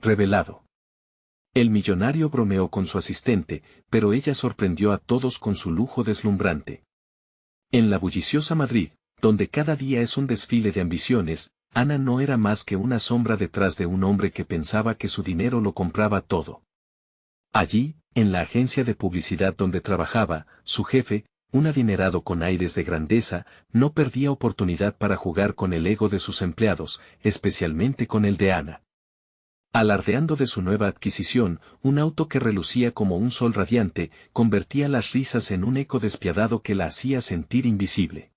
revelado. El millonario bromeó con su asistente, pero ella sorprendió a todos con su lujo deslumbrante. En la bulliciosa Madrid, donde cada día es un desfile de ambiciones, Ana no era más que una sombra detrás de un hombre que pensaba que su dinero lo compraba todo. Allí, en la agencia de publicidad donde trabajaba, su jefe, un adinerado con aires de grandeza, no perdía oportunidad para jugar con el ego de sus empleados, especialmente con el de Ana. Alardeando de su nueva adquisición, un auto que relucía como un sol radiante, convertía las risas en un eco despiadado que la hacía sentir invisible.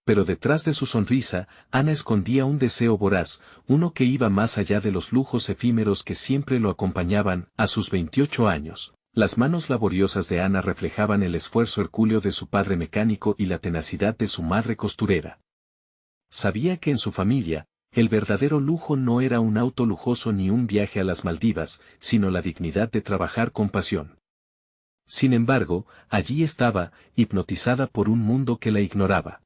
Pero detrás de su sonrisa, Ana escondía un deseo voraz, uno que iba más allá de los lujos efímeros que siempre lo acompañaban. A sus 28 años, las manos laboriosas de Ana reflejaban el esfuerzo hercúleo de su padre mecánico y la tenacidad de su madre costurera. Sabía que en su familia, el verdadero lujo no era un auto lujoso ni un viaje a las Maldivas, sino la dignidad de trabajar con pasión. Sin embargo, allí estaba, hipnotizada por un mundo que la ignoraba.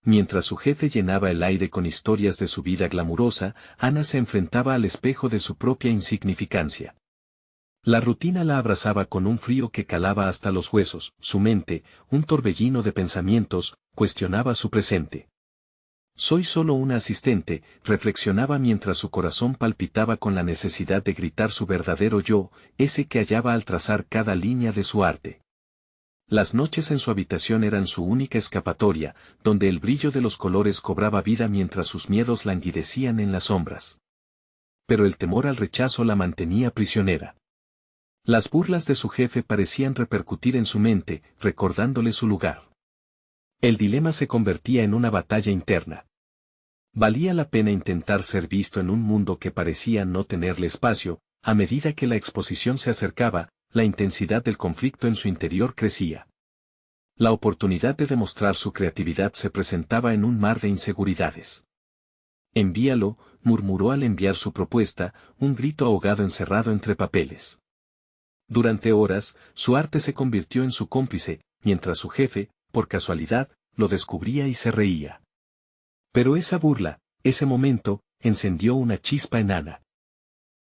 Mientras su jefe llenaba el aire con historias de su vida glamurosa, Ana se enfrentaba al espejo de su propia insignificancia. La rutina la abrazaba con un frío que calaba hasta los huesos, su mente, un torbellino de pensamientos, cuestionaba su presente. Soy solo una asistente, reflexionaba mientras su corazón palpitaba con la necesidad de gritar su verdadero yo, ese que hallaba al trazar cada línea de su arte. Las noches en su habitación eran su única escapatoria, donde el brillo de los colores cobraba vida mientras sus miedos languidecían en las sombras. Pero el temor al rechazo la mantenía prisionera. Las burlas de su jefe parecían repercutir en su mente, recordándole su lugar. El dilema se convertía en una batalla interna. Valía la pena intentar ser visto en un mundo que parecía no tenerle espacio. A medida que la exposición se acercaba, la intensidad del conflicto en su interior crecía. La oportunidad de demostrar su creatividad se presentaba en un mar de inseguridades. Envíalo, murmuró al enviar su propuesta, un grito ahogado encerrado entre papeles. Durante horas, su arte se convirtió en su cómplice, mientras su jefe, por casualidad, lo descubría y se reía. Pero esa burla, ese momento, encendió una chispa en Ana.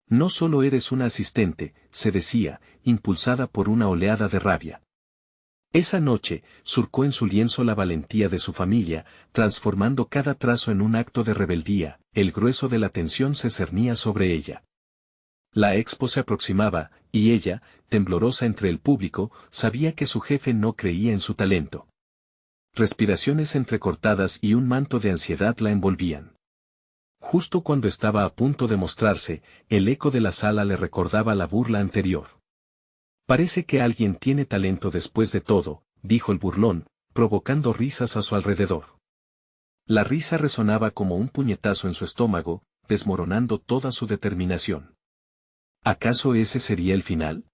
No solo eres una asistente, se decía, impulsada por una oleada de rabia. Esa noche, surcó en su lienzo la valentía de su familia, transformando cada trazo en un acto de rebeldía. El grueso de la tensión se cernía sobre ella. La expo se aproximaba, y ella, temblorosa entre el público, sabía que su jefe no creía en su talento. Respiraciones entrecortadas y un manto de ansiedad la envolvían. Justo cuando estaba a punto de mostrarse, el eco de la sala le recordaba la burla anterior. Parece que alguien tiene talento después de todo, dijo el burlón, provocando risas a su alrededor. La risa resonaba como un puñetazo en su estómago, desmoronando toda su determinación. ¿Acaso ese sería el final?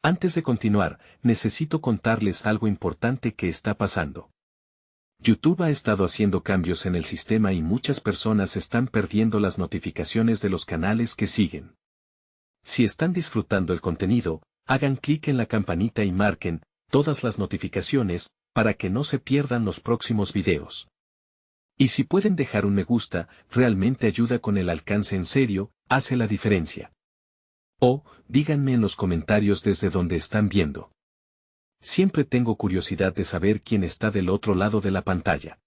Antes de continuar, necesito contarles algo importante que está pasando. YouTube ha estado haciendo cambios en el sistema y muchas personas están perdiendo las notificaciones de los canales que siguen. Si están disfrutando el contenido, hagan clic en la campanita y marquen todas las notificaciones para que no se pierdan los próximos videos. Y si pueden dejar un me gusta, realmente ayuda con el alcance en serio, hace la diferencia. O, díganme en los comentarios desde donde están viendo. Siempre tengo curiosidad de saber quién está del otro lado de la pantalla.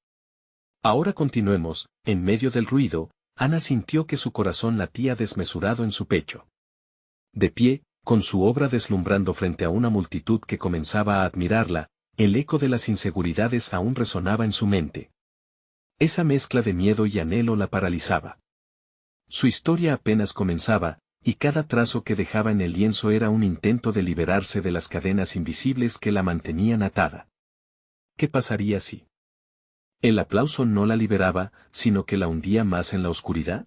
Ahora continuemos. En medio del ruido, Ana sintió que su corazón latía desmesurado en su pecho. De pie, con su obra deslumbrando frente a una multitud que comenzaba a admirarla, el eco de las inseguridades aún resonaba en su mente. Esa mezcla de miedo y anhelo la paralizaba. Su historia apenas comenzaba, y cada trazo que dejaba en el lienzo era un intento de liberarse de las cadenas invisibles que la mantenían atada. ¿Qué pasaría si el aplauso no la liberaba, sino que la hundía más en la oscuridad?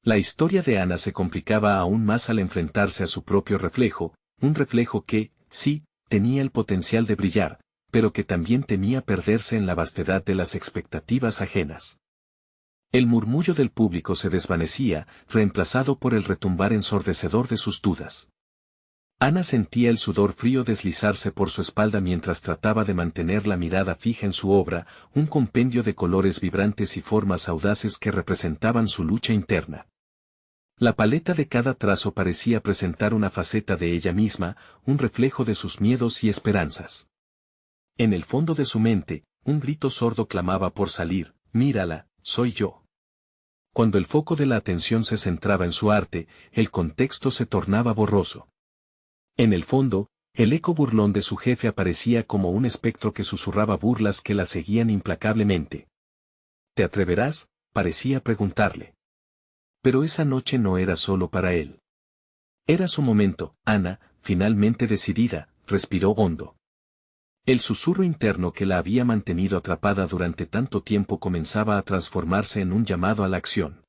La historia de Ana se complicaba aún más al enfrentarse a su propio reflejo, un reflejo que, sí, tenía el potencial de brillar, pero que también temía perderse en la vastedad de las expectativas ajenas. El murmullo del público se desvanecía, reemplazado por el retumbar ensordecedor de sus dudas. Ana sentía el sudor frío deslizarse por su espalda mientras trataba de mantener la mirada fija en su obra, un compendio de colores vibrantes y formas audaces que representaban su lucha interna. La paleta de cada trazo parecía presentar una faceta de ella misma, un reflejo de sus miedos y esperanzas. En el fondo de su mente, un grito sordo clamaba por salir: mírala, soy yo. Cuando el foco de la atención se centraba en su arte, el contexto se tornaba borroso. En el fondo, el eco burlón de su jefe aparecía como un espectro que susurraba burlas que la seguían implacablemente. ¿Te atreverás?, parecía preguntarle. Pero esa noche no era solo para él. Era su momento. Ana, finalmente decidida, respiró hondo. El susurro interno que la había mantenido atrapada durante tanto tiempo comenzaba a transformarse en un llamado a la acción.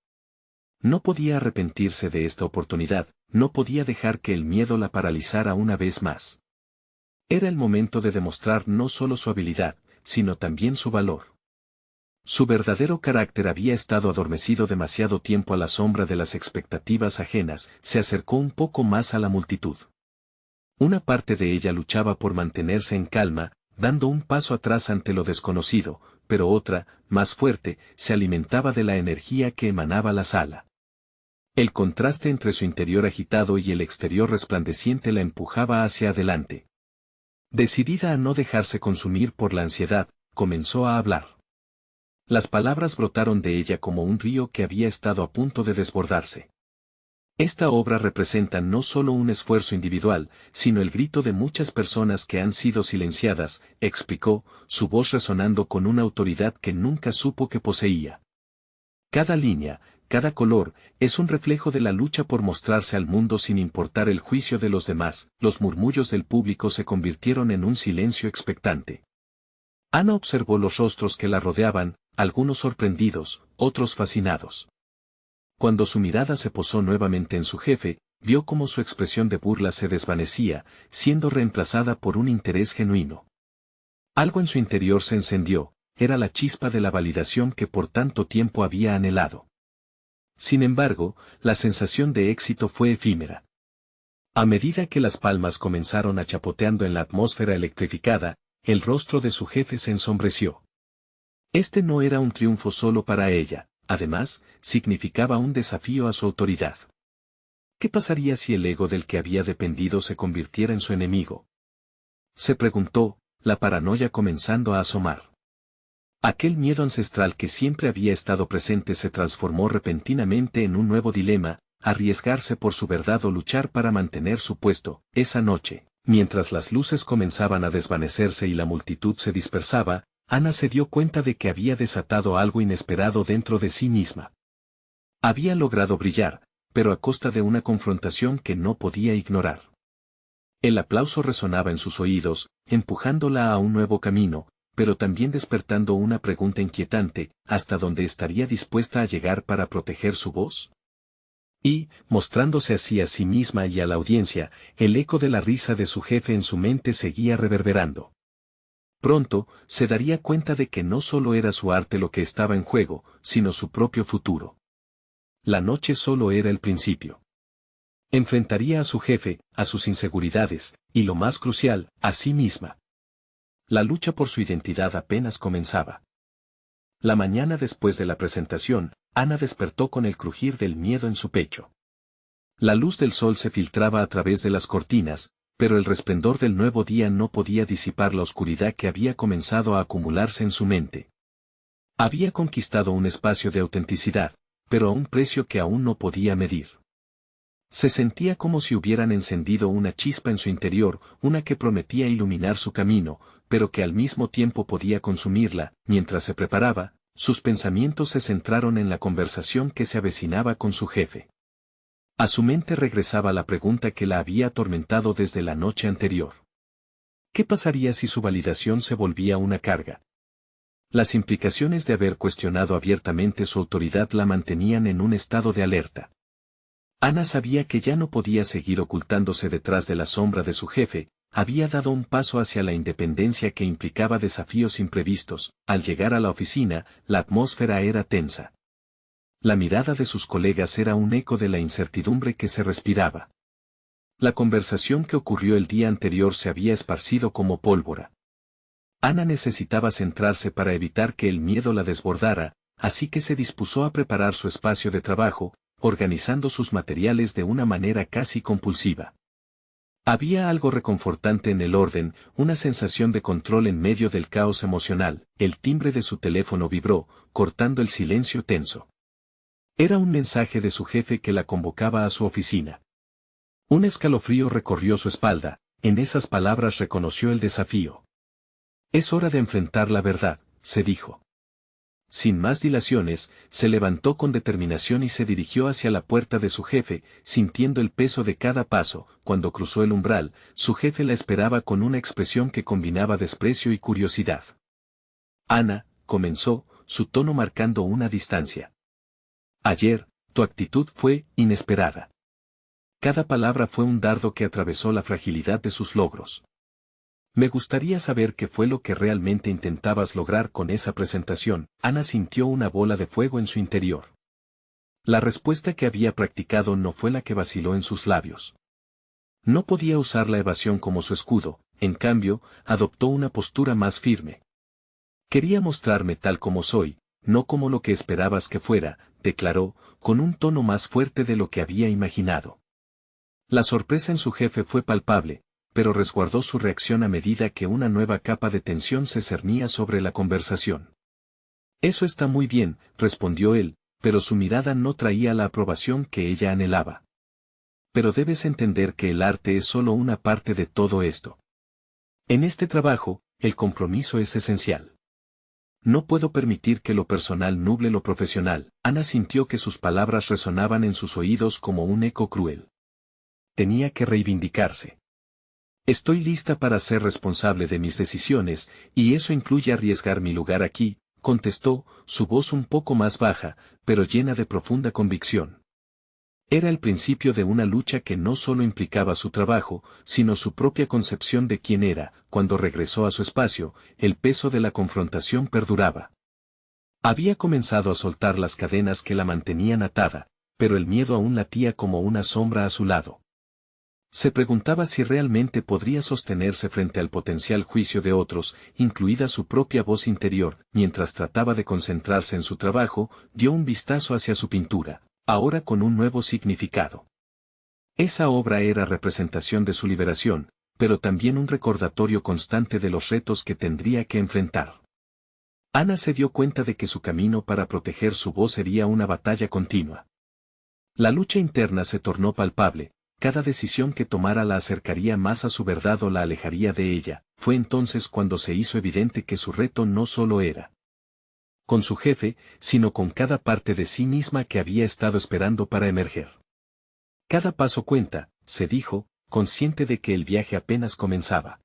No podía arrepentirse de esta oportunidad, no podía dejar que el miedo la paralizara una vez más. Era el momento de demostrar no solo su habilidad, sino también su valor. Su verdadero carácter había estado adormecido demasiado tiempo a la sombra de las expectativas ajenas. Se acercó un poco más a la multitud. Una parte de ella luchaba por mantenerse en calma, dando un paso atrás ante lo desconocido, pero otra, más fuerte, se alimentaba de la energía que emanaba la sala. El contraste entre su interior agitado y el exterior resplandeciente la empujaba hacia adelante. Decidida a no dejarse consumir por la ansiedad, comenzó a hablar. Las palabras brotaron de ella como un río que había estado a punto de desbordarse. Esta obra representa no solo un esfuerzo individual, sino el grito de muchas personas que han sido silenciadas, explicó, su voz resonando con una autoridad que nunca supo que poseía. Cada línea, cada color, es un reflejo de la lucha por mostrarse al mundo sin importar el juicio de los demás. Los murmullos del público se convirtieron en un silencio expectante. Ana observó los rostros que la rodeaban, algunos sorprendidos, otros fascinados. Cuando su mirada se posó nuevamente en su jefe, vio cómo su expresión de burla se desvanecía, siendo reemplazada por un interés genuino. Algo en su interior se encendió, era la chispa de la validación que por tanto tiempo había anhelado. Sin embargo, la sensación de éxito fue efímera. A medida que las palmas comenzaron a chapoteando en la atmósfera electrificada, el rostro de su jefe se ensombreció. Este no era un triunfo solo para ella, además, significaba un desafío a su autoridad. ¿Qué pasaría si el ego del que había dependido se convirtiera en su enemigo? Se preguntó, la paranoia comenzando a asomar. Aquel miedo ancestral que siempre había estado presente se transformó repentinamente en un nuevo dilema: arriesgarse por su verdad o luchar para mantener su puesto. Esa noche, mientras las luces comenzaban a desvanecerse y la multitud se dispersaba, Ana se dio cuenta de que había desatado algo inesperado dentro de sí misma. Había logrado brillar, pero a costa de una confrontación que no podía ignorar. El aplauso resonaba en sus oídos, empujándola a un nuevo camino, pero también despertando una pregunta inquietante: ¿hasta dónde estaría dispuesta a llegar para proteger su voz? Y, mostrándose así a sí misma y a la audiencia, el eco de la risa de su jefe en su mente seguía reverberando. Pronto, se daría cuenta de que no solo era su arte lo que estaba en juego, sino su propio futuro. La noche solo era el principio. Enfrentaría a su jefe, a sus inseguridades, y lo más crucial, a sí misma. La lucha por su identidad apenas comenzaba. La mañana después de la presentación, Ana despertó con el crujir del miedo en su pecho. La luz del sol se filtraba a través de las cortinas, pero el resplandor del nuevo día no podía disipar la oscuridad que había comenzado a acumularse en su mente. Había conquistado un espacio de autenticidad, pero a un precio que aún no podía medir. Se sentía como si hubieran encendido una chispa en su interior, una que prometía iluminar su camino, pero que al mismo tiempo podía consumirla. Mientras se preparaba, sus pensamientos se centraron en la conversación que se avecinaba con su jefe. A su mente regresaba la pregunta que la había atormentado desde la noche anterior. ¿Qué pasaría si su validación se volvía una carga? Las implicaciones de haber cuestionado abiertamente su autoridad la mantenían en un estado de alerta. Ana sabía que ya no podía seguir ocultándose detrás de la sombra de su jefe, había dado un paso hacia la independencia que implicaba desafíos imprevistos. Al llegar a la oficina, la atmósfera era tensa. La mirada de sus colegas era un eco de la incertidumbre que se respiraba. La conversación que ocurrió el día anterior se había esparcido como pólvora. Ana necesitaba centrarse para evitar que el miedo la desbordara, así que se dispuso a preparar su espacio de trabajo, organizando sus materiales de una manera casi compulsiva. Había algo reconfortante en el orden, una sensación de control en medio del caos emocional. El timbre de su teléfono vibró, cortando el silencio tenso. Era un mensaje de su jefe que la convocaba a su oficina. Un escalofrío recorrió su espalda, en esas palabras reconoció el desafío. Es hora de enfrentar la verdad, se dijo. Sin más dilaciones, se levantó con determinación y se dirigió hacia la puerta de su jefe, sintiendo el peso de cada paso. Cuando cruzó el umbral, su jefe la esperaba con una expresión que combinaba desprecio y curiosidad. Ana, comenzó, su tono marcando una distancia. Ayer, tu actitud fue inesperada. Cada palabra fue un dardo que atravesó la fragilidad de sus logros. Me gustaría saber qué fue lo que realmente intentabas lograr con esa presentación. Ana sintió una bola de fuego en su interior. La respuesta que había practicado no fue la que vaciló en sus labios. No podía usar la evasión como su escudo, en cambio, adoptó una postura más firme. Quería mostrarme tal como soy, no como lo que esperabas que fuera, declaró, con un tono más fuerte de lo que había imaginado. La sorpresa en su jefe fue palpable, pero resguardó su reacción a medida que una nueva capa de tensión se cernía sobre la conversación. Eso está muy bien, respondió él, pero su mirada no traía la aprobación que ella anhelaba. Pero debes entender que el arte es solo una parte de todo esto. En este trabajo, el compromiso es esencial. No puedo permitir que lo personal nuble lo profesional. Ana sintió que sus palabras resonaban en sus oídos como un eco cruel. Tenía que reivindicarse. Estoy lista para ser responsable de mis decisiones, y eso incluye arriesgar mi lugar aquí, contestó, su voz un poco más baja, pero llena de profunda convicción. Era el principio de una lucha que no solo implicaba su trabajo, sino su propia concepción de quién era. Cuando regresó a su espacio, el peso de la confrontación perduraba. Había comenzado a soltar las cadenas que la mantenían atada, pero el miedo aún latía como una sombra a su lado. Se preguntaba si realmente podría sostenerse frente al potencial juicio de otros, incluida su propia voz interior. Mientras trataba de concentrarse en su trabajo, dio un vistazo hacia su pintura, ahora con un nuevo significado. Esa obra era representación de su liberación, pero también un recordatorio constante de los retos que tendría que enfrentar. Ana se dio cuenta de que su camino para proteger su voz sería una batalla continua. La lucha interna se tornó palpable. Cada decisión que tomara la acercaría más a su verdad o la alejaría de ella. Fue entonces cuando se hizo evidente que su reto no solo era con su jefe, sino con cada parte de sí misma que había estado esperando para emerger. Cada paso cuenta, se dijo, consciente de que el viaje apenas comenzaba.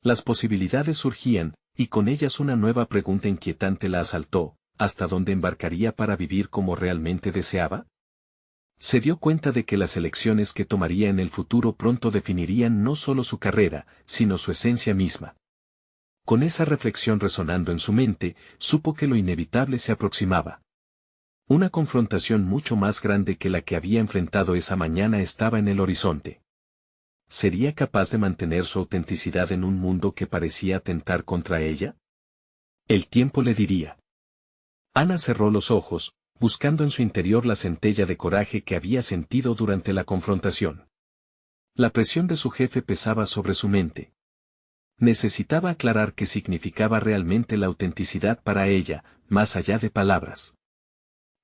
Las posibilidades surgían, y con ellas una nueva pregunta inquietante la asaltó: ¿hasta dónde embarcaría para vivir como realmente deseaba? Se dio cuenta de que las elecciones que tomaría en el futuro pronto definirían no solo su carrera, sino su esencia misma. Con esa reflexión resonando en su mente, supo que lo inevitable se aproximaba. Una confrontación mucho más grande que la que había enfrentado esa mañana estaba en el horizonte. ¿Sería capaz de mantener su autenticidad en un mundo que parecía atentar contra ella? El tiempo le diría. Ana cerró los ojos, buscando en su interior la centella de coraje que había sentido durante la confrontación. La presión de su jefe pesaba sobre su mente. Necesitaba aclarar qué significaba realmente la autenticidad para ella, más allá de palabras.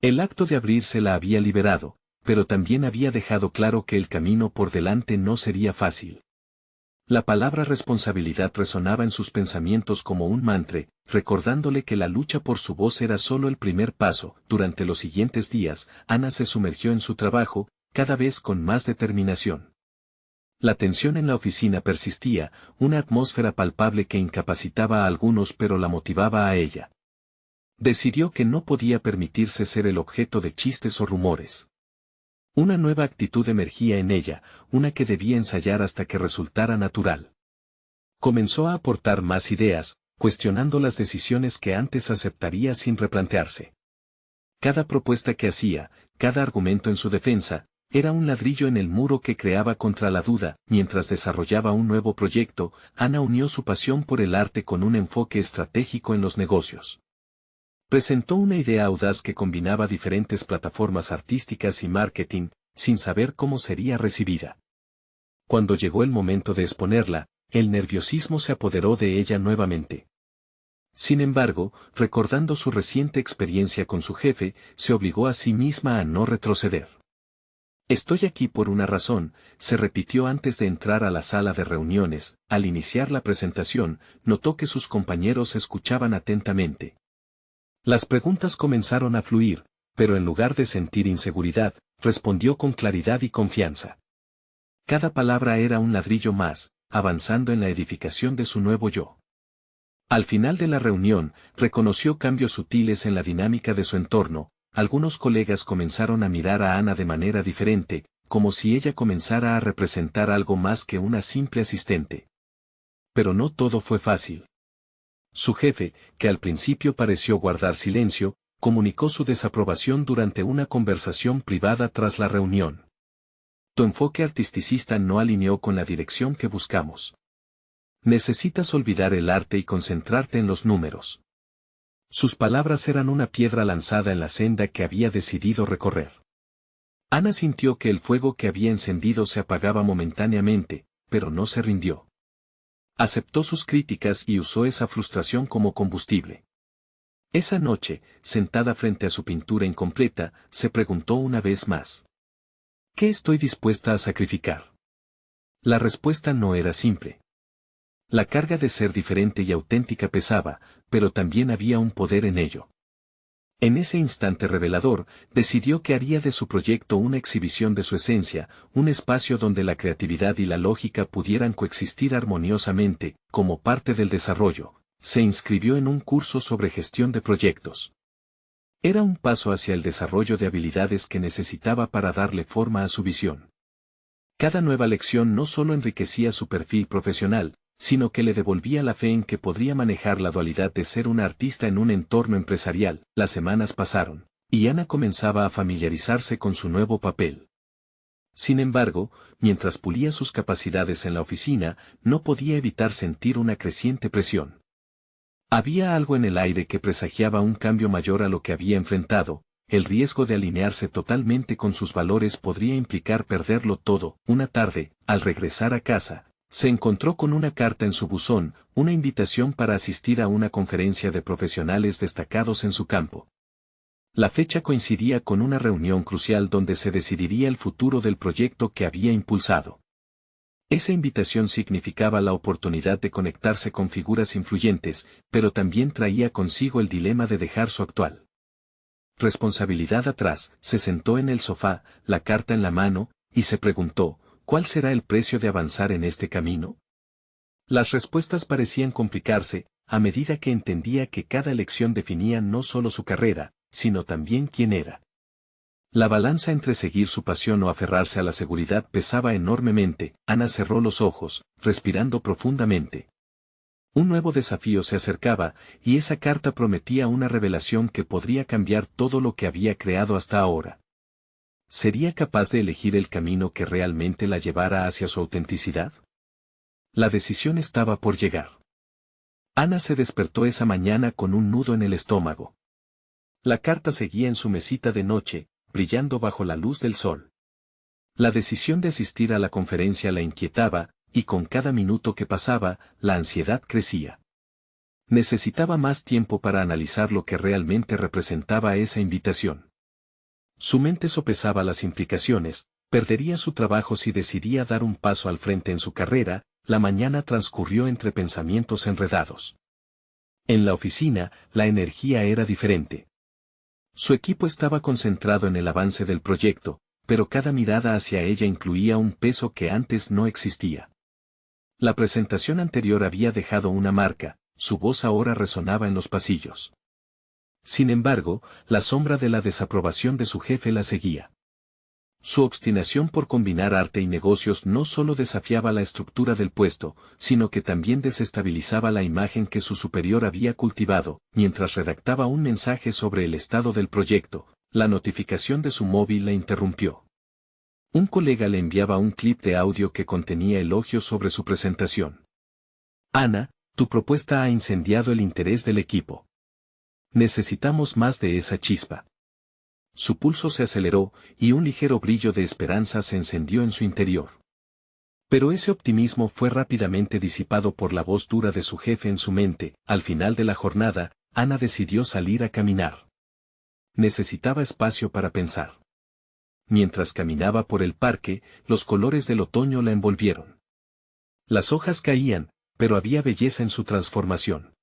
El acto de abrirse la había liberado, pero también había dejado claro que el camino por delante no sería fácil. La palabra responsabilidad resonaba en sus pensamientos como un mantra, recordándole que la lucha por su voz era solo el primer paso. Durante los siguientes días, Ana se sumergió en su trabajo, cada vez con más determinación. La tensión en la oficina persistía, una atmósfera palpable que incapacitaba a algunos pero la motivaba a ella. Decidió que no podía permitirse ser el objeto de chistes o rumores. Una nueva actitud emergía en ella, una que debía ensayar hasta que resultara natural. Comenzó a aportar más ideas, cuestionando las decisiones que antes aceptaría sin replantearse. Cada propuesta que hacía, cada argumento en su defensa, era un ladrillo en el muro que creaba contra la duda. Mientras desarrollaba un nuevo proyecto, Ana unió su pasión por el arte con un enfoque estratégico en los negocios. Presentó una idea audaz que combinaba diferentes plataformas artísticas y marketing, sin saber cómo sería recibida. Cuando llegó el momento de exponerla, el nerviosismo se apoderó de ella nuevamente. Sin embargo, recordando su reciente experiencia con su jefe, se obligó a sí misma a no retroceder. Estoy aquí por una razón, se repitió antes de entrar a la sala de reuniones. Al iniciar la presentación, notó que sus compañeros escuchaban atentamente. Las preguntas comenzaron a fluir, pero en lugar de sentir inseguridad, respondió con claridad y confianza. Cada palabra era un ladrillo más, avanzando en la edificación de su nuevo yo. Al final de la reunión, reconoció cambios sutiles en la dinámica de su entorno. Algunos colegas comenzaron a mirar a Ana de manera diferente, como si ella comenzara a representar algo más que una simple asistente. Pero no todo fue fácil. Su jefe, que al principio pareció guardar silencio, comunicó su desaprobación durante una conversación privada tras la reunión. Tu enfoque artisticista no alineó con la dirección que buscamos. Necesitas olvidar el arte y concentrarte en los números. Sus palabras eran una piedra lanzada en la senda que había decidido recorrer. Ana sintió que el fuego que había encendido se apagaba momentáneamente, pero no se rindió. Aceptó sus críticas y usó esa frustración como combustible. Esa noche, sentada frente a su pintura incompleta, se preguntó una vez más. ¿Qué estoy dispuesta a sacrificar? La respuesta no era simple. La carga de ser diferente y auténtica pesaba, pero también había un poder en ello. En ese instante revelador, decidió que haría de su proyecto una exhibición de su esencia, un espacio donde la creatividad y la lógica pudieran coexistir armoniosamente. Como parte del desarrollo, se inscribió en un curso sobre gestión de proyectos. Era un paso hacia el desarrollo de habilidades que necesitaba para darle forma a su visión. Cada nueva lección no solo enriquecía su perfil profesional, sino que le devolvía la fe en que podría manejar la dualidad de ser una artista en un entorno empresarial. Las semanas pasaron, y Ana comenzaba a familiarizarse con su nuevo papel. Sin embargo, mientras pulía sus capacidades en la oficina, no podía evitar sentir una creciente presión. Había algo en el aire que presagiaba un cambio mayor a lo que había enfrentado. El riesgo de alinearse totalmente con sus valores podría implicar perderlo todo. Una tarde, al regresar a casa, se encontró con una carta en su buzón, una invitación para asistir a una conferencia de profesionales destacados en su campo. La fecha coincidía con una reunión crucial donde se decidiría el futuro del proyecto que había impulsado. Esa invitación significaba la oportunidad de conectarse con figuras influyentes, pero también traía consigo el dilema de dejar su actual responsabilidad atrás. Se sentó en el sofá, la carta en la mano, y se preguntó, ¿cuál será el precio de avanzar en este camino? Las respuestas parecían complicarse, a medida que entendía que cada elección definía no solo su carrera, sino también quién era. La balanza entre seguir su pasión o aferrarse a la seguridad pesaba enormemente. Ana cerró los ojos, respirando profundamente. Un nuevo desafío se acercaba, y esa carta prometía una revelación que podría cambiar todo lo que había creado hasta ahora. ¿Sería capaz de elegir el camino que realmente la llevara hacia su autenticidad? La decisión estaba por llegar. Ana se despertó esa mañana con un nudo en el estómago. La carta seguía en su mesita de noche, brillando bajo la luz del sol. La decisión de asistir a la conferencia la inquietaba, y con cada minuto que pasaba, la ansiedad crecía. Necesitaba más tiempo para analizar lo que realmente representaba esa invitación. Su mente sopesaba las implicaciones, perdería su trabajo si decidía dar un paso al frente en su carrera. La mañana transcurrió entre pensamientos enredados. En la oficina, la energía era diferente. Su equipo estaba concentrado en el avance del proyecto, pero cada mirada hacia ella incluía un peso que antes no existía. La presentación anterior había dejado una marca, su voz ahora resonaba en los pasillos. Sin embargo, la sombra de la desaprobación de su jefe la seguía. Su obstinación por combinar arte y negocios no solo desafiaba la estructura del puesto, sino que también desestabilizaba la imagen que su superior había cultivado. Mientras redactaba un mensaje sobre el estado del proyecto, la notificación de su móvil la interrumpió. Un colega le enviaba un clip de audio que contenía elogios sobre su presentación. Ana, tu propuesta ha incendiado el interés del equipo. Necesitamos más de esa chispa. Su pulso se aceleró, y un ligero brillo de esperanza se encendió en su interior. Pero ese optimismo fue rápidamente disipado por la voz dura de su jefe en su mente. Al final de la jornada, Ana decidió salir a caminar. Necesitaba espacio para pensar. Mientras caminaba por el parque, los colores del otoño la envolvieron. Las hojas caían, pero había belleza en su transformación.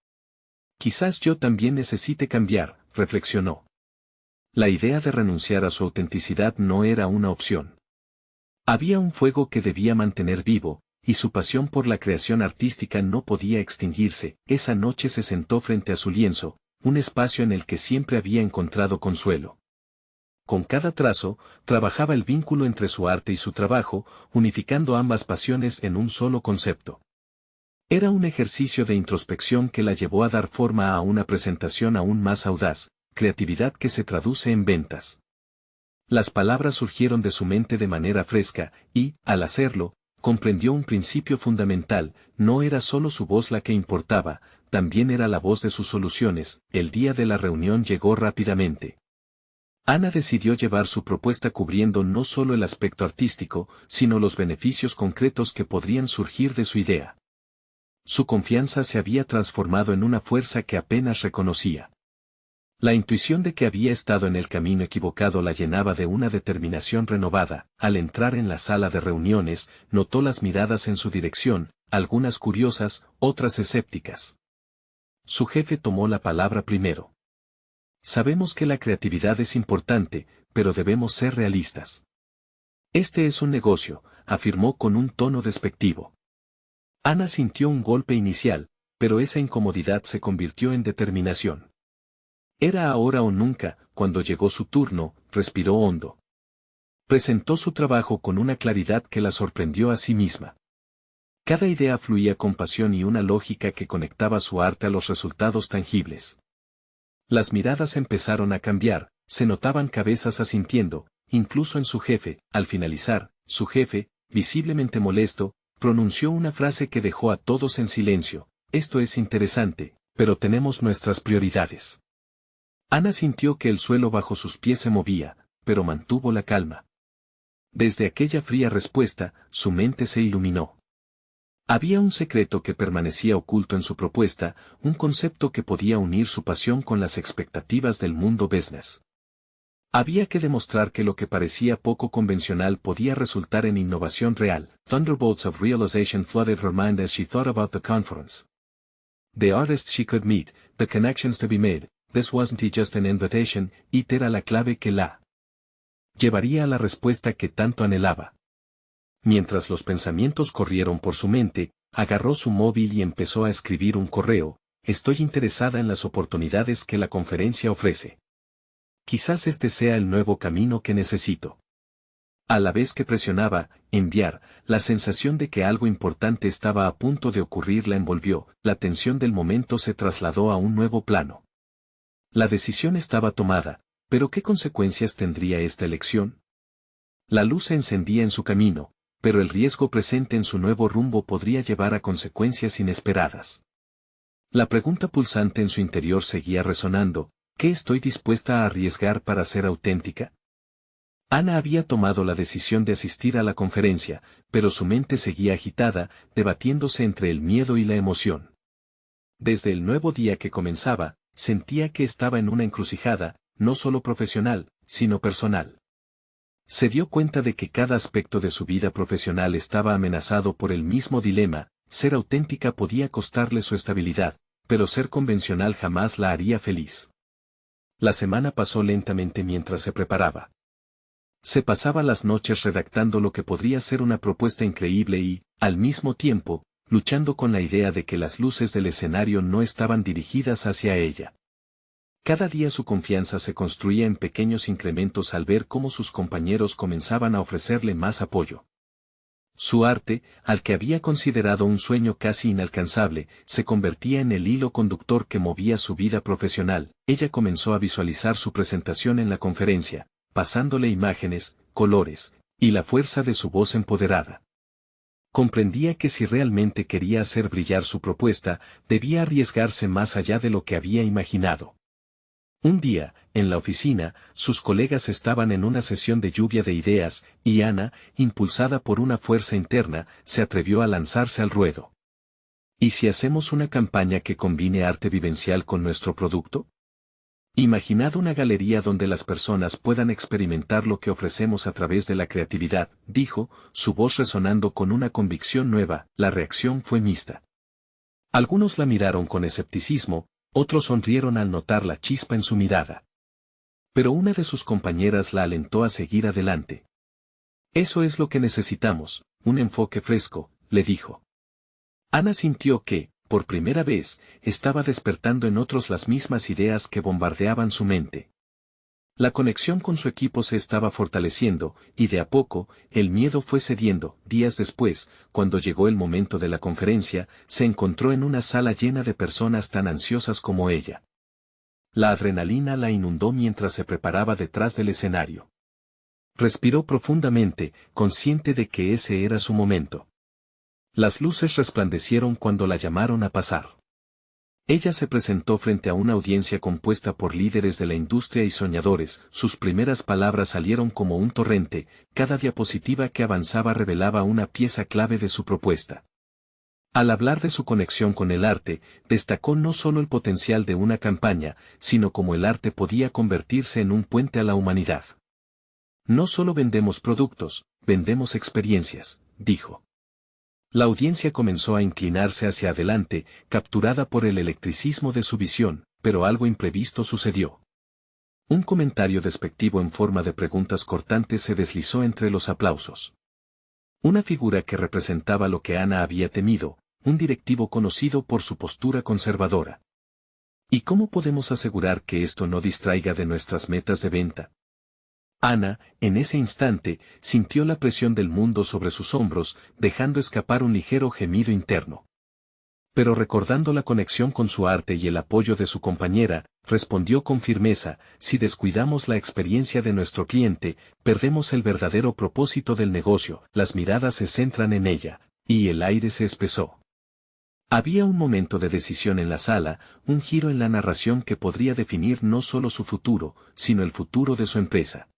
Quizás yo también necesite cambiar, reflexionó. La idea de renunciar a su autenticidad no era una opción. Había un fuego que debía mantener vivo, y su pasión por la creación artística no podía extinguirse. Esa noche se sentó frente a su lienzo, un espacio en el que siempre había encontrado consuelo. Con cada trazo, trabajaba el vínculo entre su arte y su trabajo, unificando ambas pasiones en un solo concepto. Era un ejercicio de introspección que la llevó a dar forma a una presentación aún más audaz, creatividad que se traduce en ventas. Las palabras surgieron de su mente de manera fresca, y, al hacerlo, comprendió un principio fundamental: no era solo su voz la que importaba, también era la voz de sus soluciones. El día de la reunión llegó rápidamente. Ana decidió llevar su propuesta cubriendo no solo el aspecto artístico, sino los beneficios concretos que podrían surgir de su idea. Su confianza se había transformado en una fuerza que apenas reconocía. La intuición de que había estado en el camino equivocado la llenaba de una determinación renovada. Al entrar en la sala de reuniones, notó las miradas en su dirección, algunas curiosas, otras escépticas. Su jefe tomó la palabra primero. Sabemos que la creatividad es importante, pero debemos ser realistas. Este es un negocio, afirmó con un tono despectivo. Ana sintió un golpe inicial, pero esa incomodidad se convirtió en determinación. Era ahora o nunca. Cuando llegó su turno, respiró hondo. Presentó su trabajo con una claridad que la sorprendió a sí misma. Cada idea fluía con pasión y una lógica que conectaba su arte a los resultados tangibles. Las miradas empezaron a cambiar, se notaban cabezas asintiendo, incluso en su jefe. Al finalizar, su jefe, visiblemente molesto, pronunció una frase que dejó a todos en silencio: esto es interesante, pero tenemos nuestras prioridades. Ana sintió que el suelo bajo sus pies se movía, pero mantuvo la calma. Desde aquella fría respuesta, su mente se iluminó. Había un secreto que permanecía oculto en su propuesta, un concepto que podía unir su pasión con las expectativas del mundo business. Había que demostrar que lo que parecía poco convencional podía resultar en innovación real. Thunderbolts of realization flooded her mind as she thought about the conference. The artists she could meet, the connections to be made. This wasn't just an invitation, it era la clave que la llevaría a la respuesta que tanto anhelaba. Mientras los pensamientos corrieron por su mente, agarró su móvil y empezó a escribir un correo: estoy interesada en las oportunidades que la conferencia ofrece. Quizás este sea el nuevo camino que necesito. A la vez que presionaba enviar, la sensación de que algo importante estaba a punto de ocurrir la envolvió. La tensión del momento se trasladó a un nuevo plano. La decisión estaba tomada, pero ¿qué consecuencias tendría esta elección? La luz se encendía en su camino, pero el riesgo presente en su nuevo rumbo podría llevar a consecuencias inesperadas. La pregunta pulsante en su interior seguía resonando: ¿qué estoy dispuesta a arriesgar para ser auténtica? Ana había tomado la decisión de asistir a la conferencia, pero su mente seguía agitada, debatiéndose entre el miedo y la emoción. Desde el nuevo día que comenzaba, sentía que estaba en una encrucijada, no solo profesional, sino personal. Se dio cuenta de que cada aspecto de su vida profesional estaba amenazado por el mismo dilema: ser auténtica podía costarle su estabilidad, pero ser convencional jamás la haría feliz. La semana pasó lentamente mientras se preparaba. Se pasaba las noches redactando lo que podría ser una propuesta increíble y, al mismo tiempo, luchando con la idea de que las luces del escenario no estaban dirigidas hacia ella. Cada día su confianza se construía en pequeños incrementos al ver cómo sus compañeros comenzaban a ofrecerle más apoyo. Su arte, al que había considerado un sueño casi inalcanzable, se convertía en el hilo conductor que movía su vida profesional. Ella comenzó a visualizar su presentación en la conferencia, pasándole imágenes, colores, y la fuerza de su voz empoderada. Comprendía que si realmente quería hacer brillar su propuesta, debía arriesgarse más allá de lo que había imaginado. Un día, en la oficina, sus colegas estaban en una sesión de lluvia de ideas, y Ana, impulsada por una fuerza interna, se atrevió a lanzarse al ruedo. ¿Y si hacemos una campaña que combine arte vivencial con nuestro producto? Imaginad una galería donde las personas puedan experimentar lo que ofrecemos a través de la creatividad, dijo, su voz resonando con una convicción nueva. La reacción fue mixta. Algunos la miraron con escepticismo, otros sonrieron al notar la chispa en su mirada. Pero una de sus compañeras la alentó a seguir adelante. Eso es lo que necesitamos, un enfoque fresco, le dijo. Ana sintió que, por primera vez, estaba despertando en otros las mismas ideas que bombardeaban su mente. La conexión con su equipo se estaba fortaleciendo, y de a poco, el miedo fue cediendo. Días después, cuando llegó el momento de la conferencia, se encontró en una sala llena de personas tan ansiosas como ella. La adrenalina la inundó mientras se preparaba detrás del escenario. Respiró profundamente, consciente de que ese era su momento. Las luces resplandecieron cuando la llamaron a pasar. Ella se presentó frente a una audiencia compuesta por líderes de la industria y soñadores. Sus primeras palabras salieron como un torrente, cada diapositiva que avanzaba revelaba una pieza clave de su propuesta. Al hablar de su conexión con el arte, destacó no solo el potencial de una campaña, sino cómo el arte podía convertirse en un puente a la humanidad. No solo vendemos productos, vendemos experiencias, dijo. La audiencia comenzó a inclinarse hacia adelante, capturada por el electricismo de su visión, pero algo imprevisto sucedió. Un comentario despectivo en forma de preguntas cortantes se deslizó entre los aplausos. Una figura que representaba lo que Ana había temido, un directivo conocido por su postura conservadora. ¿Y cómo podemos asegurar que esto no distraiga de nuestras metas de venta? Ana, en ese instante, sintió la presión del mundo sobre sus hombros, dejando escapar un ligero gemido interno. Pero recordando la conexión con su arte y el apoyo de su compañera, respondió con firmeza: si descuidamos la experiencia de nuestro cliente, perdemos el verdadero propósito del negocio. Las miradas se centran en ella, y el aire se espesó. Había un momento de decisión en la sala, un giro en la narración que podría definir no solo su futuro, sino el futuro de su empresa.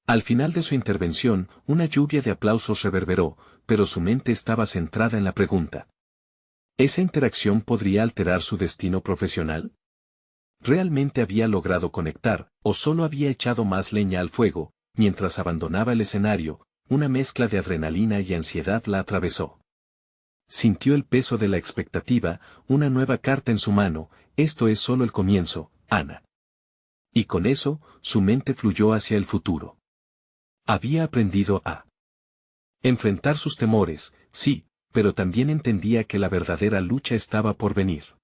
Al final de su intervención, una lluvia de aplausos reverberó, pero su mente estaba centrada en la pregunta. ¿Esa interacción podría alterar su destino profesional? ¿Realmente había logrado conectar, o solo había echado más leña al fuego? Mientras abandonaba el escenario, una mezcla de adrenalina y ansiedad la atravesó. Sintió el peso de la expectativa, una nueva carta en su mano: esto es solo el comienzo, Ana. Y con eso, su mente fluyó hacia el futuro. Había aprendido a enfrentar sus temores, sí, pero también entendía que la verdadera lucha estaba por venir.